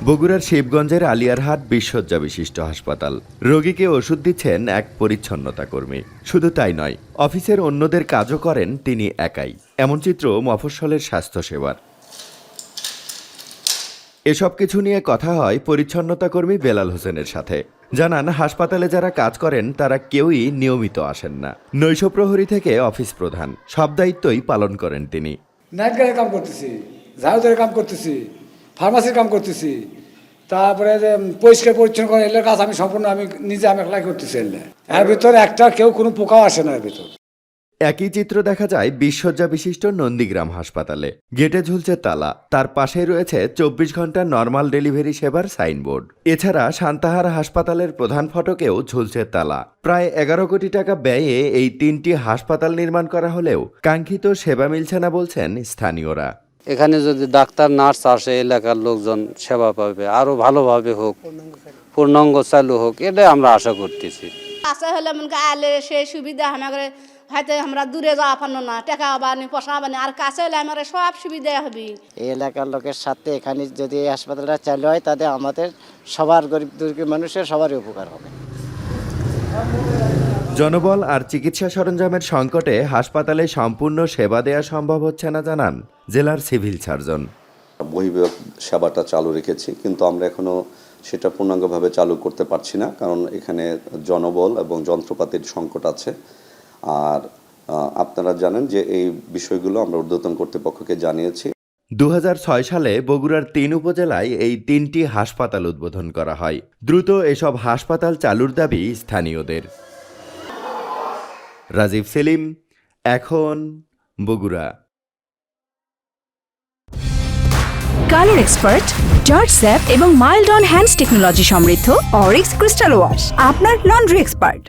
বগুড়ার শিবগঞ্জের আলিয়ারহাট ২০ শয্যা বিশিষ্ট হাসপাতাল। রোগীকে ওষুধ দিচ্ছেন এক পরিচ্ছন্নতা কর্মী। শুধু তাই নয়, অফিসের অন্যদের কাজও করেন তিনি একাই। এমন চিত্র মফস্বলের স্বাস্থ্যসেবার। এসব কিছু নিয়ে কথা হয় পরিচ্ছন্নতা কর্মী বেলাল হোসেনের সাথে। জানান, হাসপাতালে যারা কাজ করেন তারা কেউই নিয়মিত আসেন না। নৈশ প্রহরী থেকে অফিস প্রধান, সব দায়িত্বই পালন করেন তিনি। নাইট গার্ডের কাম করতেছি, ঝাড়ুদারের কাম করতেছি, ফার্মাসির কাম করতেছি, তারপরে যে পরিষ্কার পরিচ্ছন্ন করে এলার কাজ আমি সম্পূর্ণ আমি একলাই করতেছি। এর ভিতরে একটা কেউ কোনো পোকাও আসে না এর ভিতর। একই চিত্র দেখা যায় ২০ শয্যা বিশিষ্ট নন্দীগ্রাম হাসপাতালে। গেটে ঝুলছে তালা, তার পাশেই রয়েছে ২৪ ঘন্টা নর্মাল ডেলিভারি সেবার সাইনবোর্ড। এছাড়া সান্তাহার হাসপাতালের প্রধান ফটকেও ঝুলছে তালা। প্রায় ১১ কোটি টাকা ব্যয়ে এই ৩টি হাসপাতাল নির্মাণ করা হলেও কাঙ্ক্ষিত সেবা মিলছে না বলছেন স্থানীয়রা। এখানে যদি ডাক্তার নার্স আসে, এলাকার লোকজন সেবা পাবে, আরো ভালোভাবে হোক, পূর্ণাঙ্গ চালু হোক, এটাই আমরা আশা করতেছি। কাছে হলে মনে আলে সেই সুবিধা আমাদের হয়তো আমরা দূরে যাওয়া পারো না, টাকা বানি পয়সা বানি, আর কাছে হলে আমার সব সুবিধা হবে। এই এলাকার লোকের সাথে এখানে যদি এই হাসপাতালটা চালু হয়, তাতে আমাদের সবার গরিব দুর্গী মানুষের সবারই উপকার হবে। জনবল আর চিকিৎসা সরঞ্জামের সংকটে হাসপাতালে সম্পূর্ণ সেবা দেয়া সম্ভব হচ্ছে না জানান জেলার সিভিল সার্জন। বহির্বিভাগ সেবাটা চালু রেখেছি, কিন্তু আমরা এখনো সেটা পূর্ণাঙ্গভাবে চালু করতে পারছি না, কারণ এখানে জনবল এবং যন্ত্রপাতির সংকট আছে। আর আপনারা জানেন যে এই বিষয়গুলো আমরা ঊর্ধ্বতন কর্তৃপক্ষকে জানিয়েছি। ২০০৬ সালে বগুড়ার ৩ উপজেলায় এই ৩টি হাসপাতাল উদ্বোধন করা হয়। দ্রুত এসব হাসপাতাল চালুর দাবি স্থানীয়দের। রাজীব সেলিম, এখন, Bogura. Colour expert, George sap এবং মাইল্ড অন হ্যান্ডস টেকনোলজি সমৃদ্ধ অরিক্স ক্রিস্টাল ওয়াশ আপনার লন্ড্রি এক্সপার্ট।